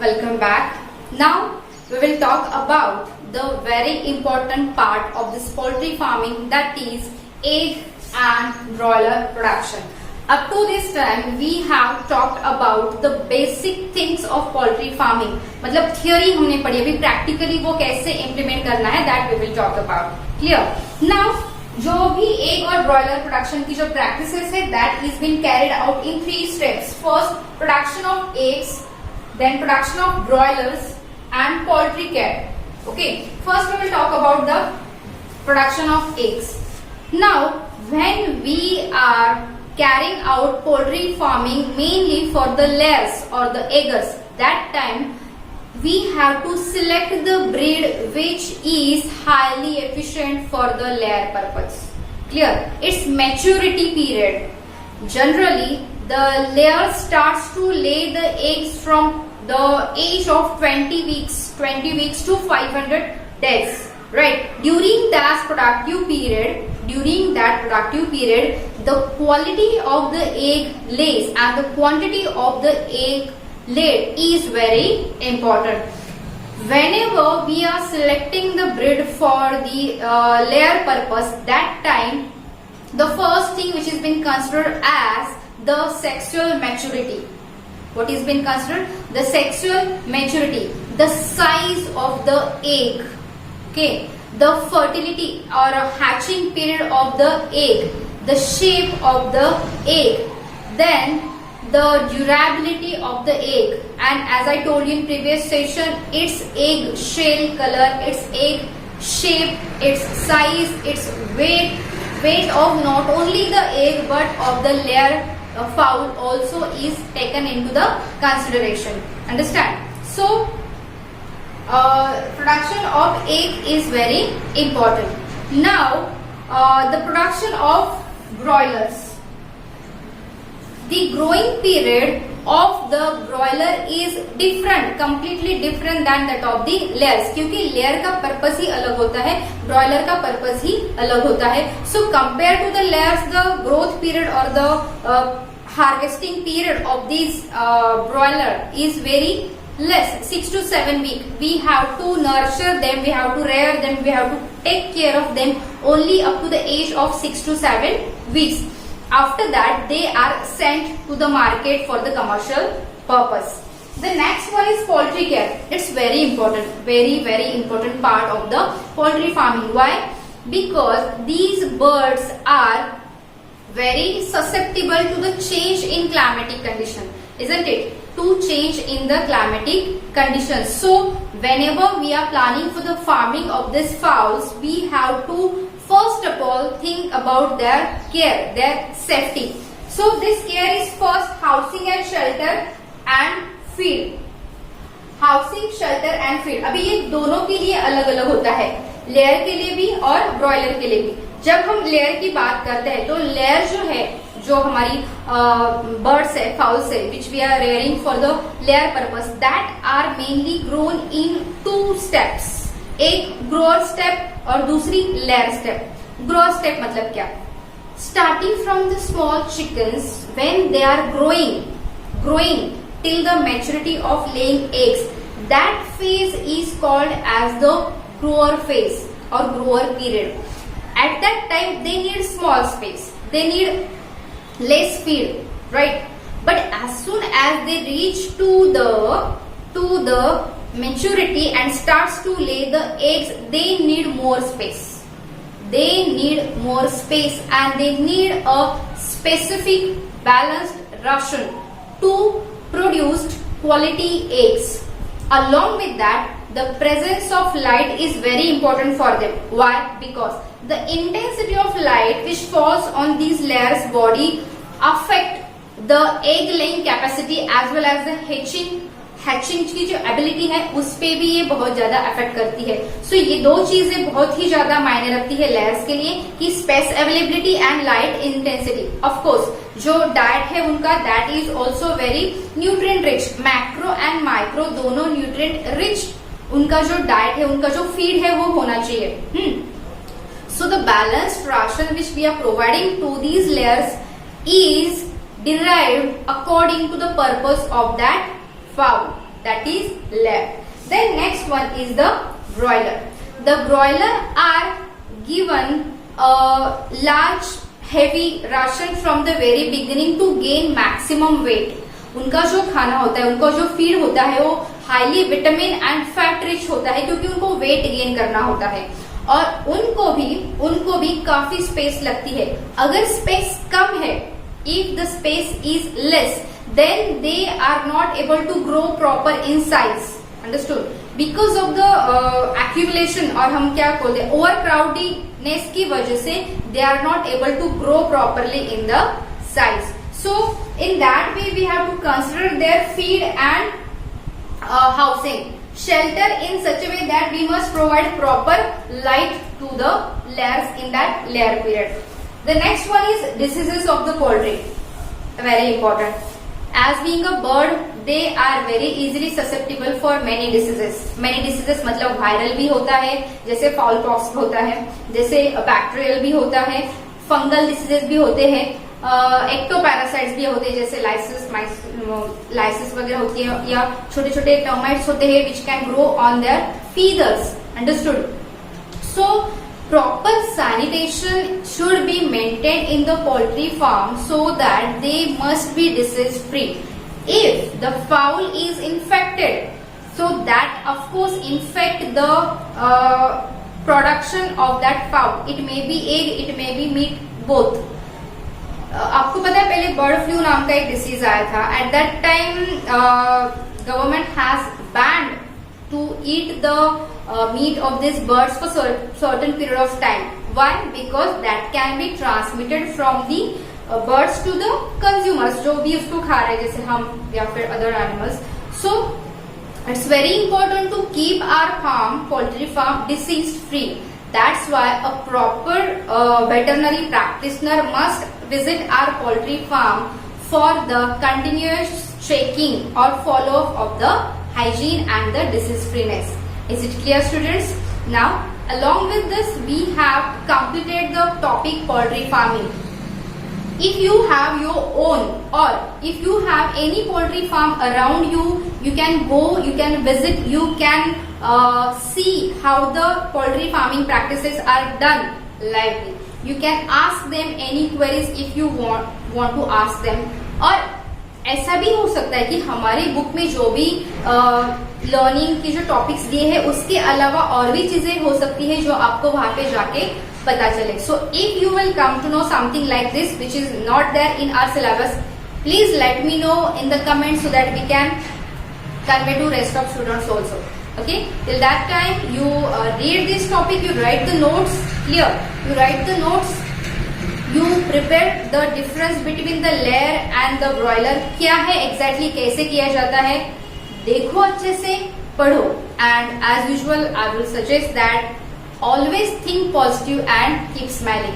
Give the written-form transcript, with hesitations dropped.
welcome back. Now we will talk about the very important part of this poultry farming, that is egg and broiler production. Up to this time we have talked about the basic things of poultry farming. मतलब theory हमने पढ़ी, अभी practically वो कैसे implement करना है that we will talk about. Clear? Now जो भी egg और broiler production की जो practices है that is been carried out in 3 steps. First, production of eggs, then production of broilers and poultry care. Okay, first we will talk about the production of eggs. Now when we are carrying out poultry farming mainly for the layers or the eggers, that time we have to select the breed which is highly efficient for the layer purpose. Clear? Its maturity period. Generally the layer starts to lay the eggs from the age of 20 weeks to 500 days, right? During that productive period, the quality of the egg lays and the quantity of the egg laid is very important. Whenever we are selecting the breed for the layer purpose, that time the first thing which is been considered as the sexual maturity. What is been considered? The sexual maturity, the size of the egg, okay, the fertility or a hatching period of the egg, the shape of the egg, then the durability of the egg, and as I told you in previous session, its egg shell color, its egg shape, its size, its weight of not only the egg but of the layer fowl also is taken into the consideration. Understand? So production of egg is very important. Now the production of broilers. The growing period of the broiler is different, completely different than that of the layers, क्योंकि layer का purpose ही अलग होता है, broiler का purpose ही अलग होता है. So compared to the layers, the growth period or the harvesting period of these broiler is very less, 6 to 7 weeks. We have to nurture them, we have to rear them, we have to take care of them only up to the age of 6 to 7 weeks. After that they are sent to the market for the commercial purpose. The next one is poultry care. It's very important, very important part of the poultry farming. Why? Because these birds are very susceptible to the change in climatic condition, isn't it? To change in the climatic conditions. So whenever we are planning for the farming of these fowls, we have to first of all think about their care, their safety. So this care is first housing and shelter and feed. Housing, shelter and feed. अभी ये दोनों के लिए अलग अलग होता है, layer के लिए भी और ब्रॉयलर के लिए भी. जब हम लेयर की बात करते हैं तो लेयर जो है, जो हमारी बर्ड्स है, फाउल्स है, which we are rearing for the layer purpose, that are mainly grown in 2 steps. एक ग्रोअर स्टेप और दूसरी लेयर स्टेप. ग्रोअर स्टेप मतलब क्या? Starting from the small chickens when they are growing till the maturity of laying eggs, that phase is called as the grower phase or grower period. At that time they need small space, they need less feed, right? But as soon as they reach to the maturity and starts to lay the eggs, they need more space. They need more space and they need a specific balanced ration to produced quality eggs. Along with that, the presence of light is very important for them. Why? Because the intensity of light which falls on these layers body affect the egg laying capacity as well as the hatching की जो ability है उस पे भी ये बहुत ज्यादा affect करती है. सो ये दो चीजें बहुत ही ज्यादा मायने रखती है लेयर्स के लिए, कि space availability and light intensity. Of course जो डाइट है उनका, that is also very nutrient rich. Macro and micro दोनों न्यूट्रिएंट रिच उनका जो डाइट है, उनका जो फीड है वो होना चाहिए. So the balanced ration which we are providing to these layers is derived according to the purpose of that fowl. that is layer. Then next one is the broiler. The broiler are given a large heavy ration from the very beginning to gain maximum weight. उनका जो खाना होता है, उनका जो feed होता है, वो highly vitamin and fat rich होता है, क्योंकि उनको वेट गेन करना होता है और उनको भी काफी स्पेस लगती है. अगर स्पेस कम है, if the space is less, then they are not able to grow proper in size. Understood? Because of the accumulation, और हम क्या बोलते हैं, ओवर क्राउडीनेस की वजह से they are not able to grow properly in the size. So in that way we have to consider their feed and housing, shelter in such a way that we must provide proper light to the layers in that layer period. The next one is diseases of the poultry. Very important. As being a bird, they are very easily susceptible for many diseases. Many diseases मतलब viral भी होता है, जैसे fowl pox होता है, जैसे bacterial भी होता है, फंगल डिसीजेस भी होते हैं, एक्टोपैरासाइट्स भी होते हैं, जैसे लाइसिस वगैरह होती है, या छोटे छोटे टर्माइट्स होते हैं which can grow on their feathers. Understood? So proper sanitation should be maintain in the poultry farm so that they must be disease free. If the fowl is infected, so that of course infect the production of that fowl. It may be egg, it may be meat, both. आपको पता है पहले bird flu नाम का एक disease आया था. At that time government has banned to eat the meat of this birds for certain period of time. Why? Because that can be transmitted from the birds to the consumers, जो भी उसको खा रहे हैं, जैसे हम या फिर other animals. So it's very important to keep our farm, poultry farm, disease free. That's why a proper veterinary practitioner must visit our poultry farm for the continuous checking or follow up of the hygiene and the disease freeness. Is it clear, students? Now, along with this, we have completed the topic poultry farming. If you have your own, or if you have any poultry farm around you, you can go, you can visit, you can see how the poultry farming practices are done lively. You can ask them any queries if you want to ask them. और ऐसा भी हो सकता है कि हमारी book में जो भी लर्निंग के जो टॉपिक्स दिए हैं, उसके अलावा और भी चीजें हो सकती है जो आपको वहां पे जाके पता चले. So if you will come to know something like this which is not there in our syllabus, please let me know in the comments so that we can convey to rest of students also. Okay, till that time you read this topic, you write the notes. Clear? You write the notes, you prepare the difference between the layer and the broiler. क्या है exactly, कैसे किया जाता है, देखो अच्छे से, पढ़ो. And as usual I will suggest that always think positive and keep smiling.